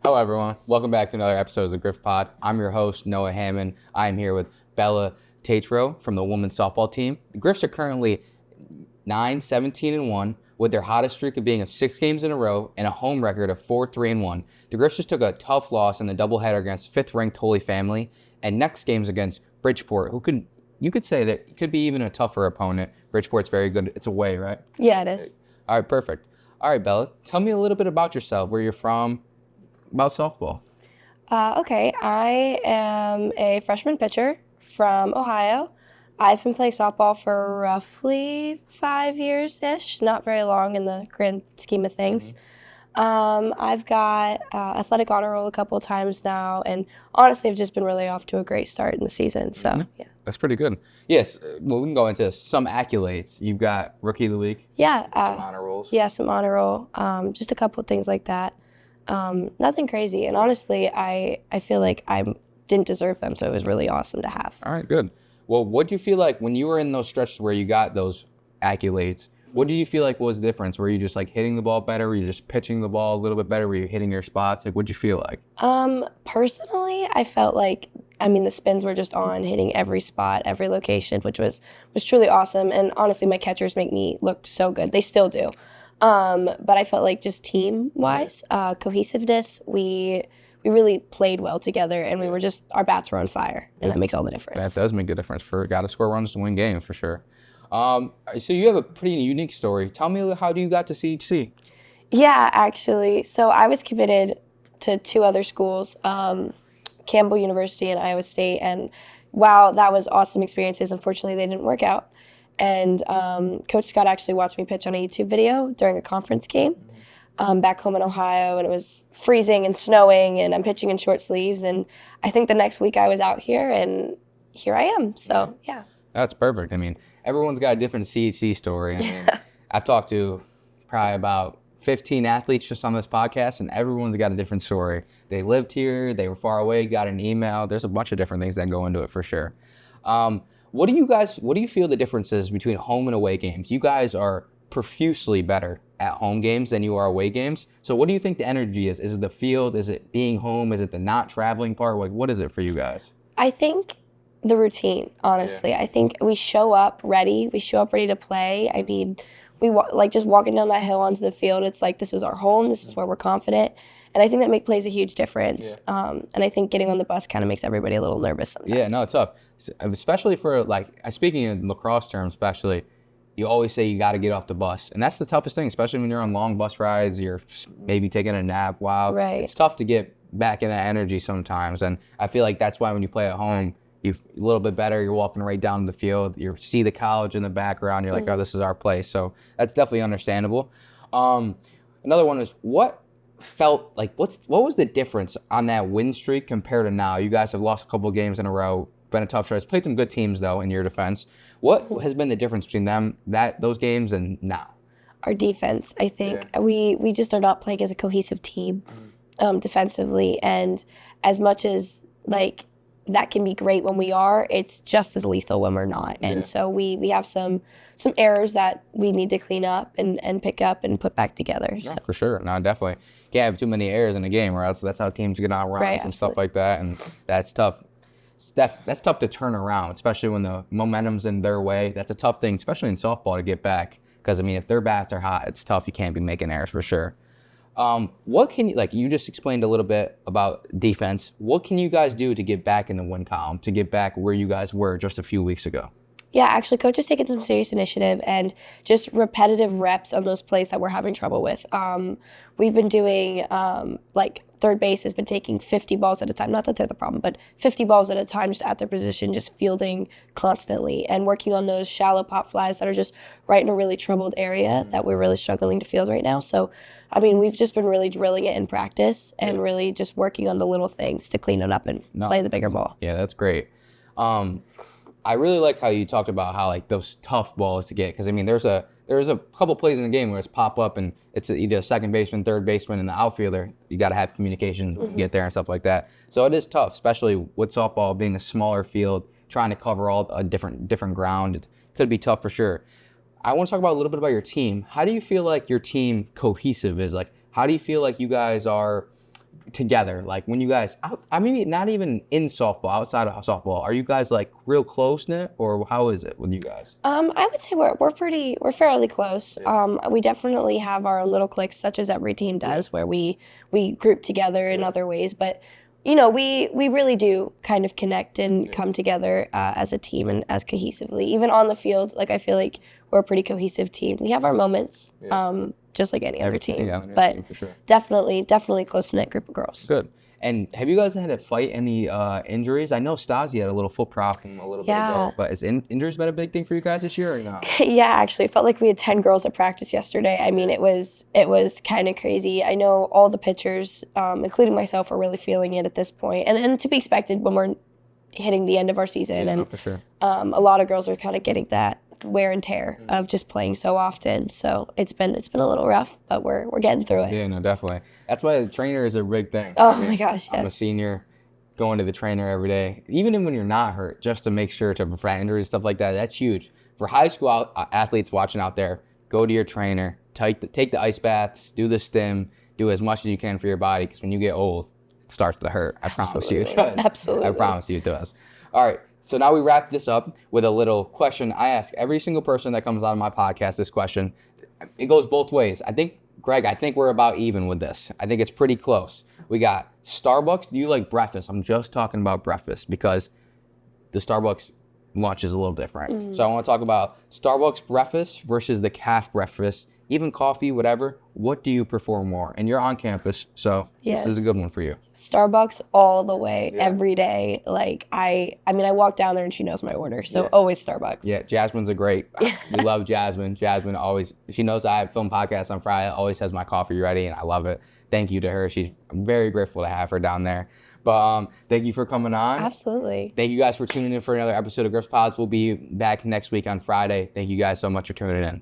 Hello, everyone. Welcome back to another episode of the Griff Pod. I'm your host, Noah Hammond. I am here with Bella Tatro from the women's softball team. The Griffs are currently 9-17-1 with their hottest streak of being of 6 games in a row and a home record of 4-3-1. The Griffs just took a tough loss in the doubleheader against 5th-ranked Holy Family, and next game's against Bridgeport, who you could say that could be even a tougher opponent. Bridgeport's very good. It's away, right? Yeah, it is. All right, perfect. All right, Bella, tell me a little bit about yourself, where you're from, about softball. Okay, I am a freshman pitcher from Ohio. I've been playing softball for roughly 5 years-ish, not very long in the grand scheme of things. I've got athletic honor roll a couple of times now, and honestly, I've just been really off to a great start in the season. So, yeah. That's pretty good. Yes, well, we can go into some accolades. You've got Rookie of the Week, Yeah, some honor rolls. yeah, some honor roll, just a couple of things like that. Nothing crazy, and honestly, I feel like I didn't deserve them, so it was really awesome to have. All right, good. Well, what do you feel like when you were in those stretches where you got those accolades? What do you feel like was the difference? Were you just like hitting the ball better? Were you just pitching the ball a little bit better? Were you hitting your spots? Like, what'd you feel like? Personally, I felt like, the spins were just on, hitting every spot, every location, which was truly awesome. And honestly, my catchers make me look so good. They still do. But I felt like just team-wise, cohesiveness, we really played well together, and we were just, our bats were on fire, and that makes all the difference. That does make a difference. Got to score runs to win games for sure. So you have a pretty unique story. Tell me, how do you got to CHC? Yeah, actually. So I was committed to 2 other schools, Campbell University and Iowa State. And wow, that was awesome experiences. Unfortunately, they didn't work out. And Coach Scott actually watched me pitch on a YouTube video during a conference game back home in Ohio. And it was freezing and snowing, and I'm pitching in short sleeves. And I think the next week I was out here, and here I am. So, yeah. That's perfect. Everyone's got a different CHC story. I've talked to probably about 15 athletes just on this podcast, and everyone's got a different story. They lived here, they were far away, got an email. There's a bunch of different things that go into it for sure. What do you feel the difference is between home and away games? You guys are profusely better at home games than you are away games. So what do you think the energy is? Is it the field? Is it being home? Is it the not traveling part? Like, what is it for you guys? I think the routine, honestly. Yeah. I think we show up ready. We show up ready to play. We just walking down that hill onto the field. It's like, this is our home. This is where we're confident. And I think that plays a huge difference. Yeah. And I think getting on the bus kind of makes everybody a little nervous sometimes. Yeah, no, it's tough. Especially for, speaking in lacrosse terms especially, you always say you got to get off the bus. And that's the toughest thing, especially when you're on long bus rides, you're maybe taking a nap. Wow. Right. It's tough to get back in that energy sometimes. And I feel like that's why when you play at home, you're a little bit better. You're walking right down the field. You see the college in the background. You're like, oh, this is our place. So that's definitely understandable. Another one is what was the difference on that win streak compared to now? You guys have lost a couple of games in a row. Been a tough stretch. Played some good teams though in your defense. What has been the difference between those games and now? Our defense, I think. Yeah. We just are not playing as a cohesive team defensively, and as much as that can be great when we are, it's just as lethal when we're not. And so we have some errors that we need to clean up and pick up and put back together. Yeah, for sure. No, definitely. Can't have too many errors in a game, or else that's how teams get out rounds and stuff like that. And that's tough. That's tough to turn around, especially when the momentum's in their way. That's a tough thing, especially in softball, to get back. Because, if their bats are hot, it's tough. You can't be making errors for sure. What can you, you just explained a little bit about defense. What can you guys do to get back in the win column, to get back where you guys were just a few weeks ago? Yeah, actually, Coach has taken some serious initiative and just repetitive reps on those plays that we're having trouble with. We've been doing, third base has been taking 50 balls at a time. Not that they're the problem, but 50 balls at a time just at their position, just fielding constantly and working on those shallow pop flies that are just right in a really troubled area that we're really struggling to field right now. So, we've just been really drilling it in practice and really just working on the little things to clean it up and play the bigger ball. Yeah, that's great. I really like how you talked about how those tough balls to get, because there's a couple plays in the game where it's pop up and it's either a second baseman, third baseman, and the outfielder. You got to have communication to get there and stuff like that. So it is tough, especially with softball being a smaller field, trying to cover all a different ground. It could be tough for sure. I want to talk about a little bit about your team. How do you feel like your team cohesive is? How do you feel like you guys are together, like when you guys I mean not even in softball, outside of softball, are you guys like real close knit, or how is it with you guys? I would say we're fairly close. We definitely have our little cliques, such as every team does, where we group together in other ways. But you know, we really do kind of connect and come together as a team and as cohesively. Even on the field, like I feel like we're a pretty cohesive team. We have our moments, just like any other team. But team, for sure. definitely close knit group of girls. Good. And have you guys had to fight any injuries? I know Stasi had a little foot problem a little bit ago, but has injuries been a big thing for you guys this year or no? Yeah, actually, it felt like we had 10 girls at practice yesterday. I mean, it was kind of crazy. I know all the pitchers, including myself, are really feeling it at this point, and to be expected when we're hitting the end of our season. Yeah, and for sure. A lot of girls are kind of getting that wear and tear of just playing so often. So it's been a little rough, but we're getting through it. Yeah, no, definitely. That's why the trainer is a big thing. Oh my gosh, I'm a yes. senior, going to the trainer every day, even when you're not hurt, just to make sure to prevent injuries, stuff like that. That's huge. For high school athletes watching out there, go to your trainer, take the ice baths, do the stim, do as much as you can for your body, because when you get old, it starts to hurt. I promise you it does. Absolutely. I promise you it does. All right. So now we wrap this up with a little question. I ask every single person that comes out of my podcast this question. It goes both ways. I think, Greg, we're about even with this. I think it's pretty close. We got Starbucks. Do you like breakfast? I'm just talking about breakfast because the Starbucks lunch is a little different. So I want to talk about Starbucks breakfast versus the CAF breakfast, even coffee, whatever. What do you prefer more? And you're on campus, so this is a good one for you. Starbucks all the way, every day. Like I mean, I walk down there and she knows my order, so always Starbucks. Yeah, Jasmine's a great. We love Jasmine. Jasmine always, she knows I film podcasts on Friday. Always has my coffee ready, and I love it. Thank you to her. I'm very grateful to have her down there. But thank you for coming on. Absolutely. Thank you guys for tuning in for another episode of Griff's Pods. We'll be back next week on Friday. Thank you guys so much for tuning in.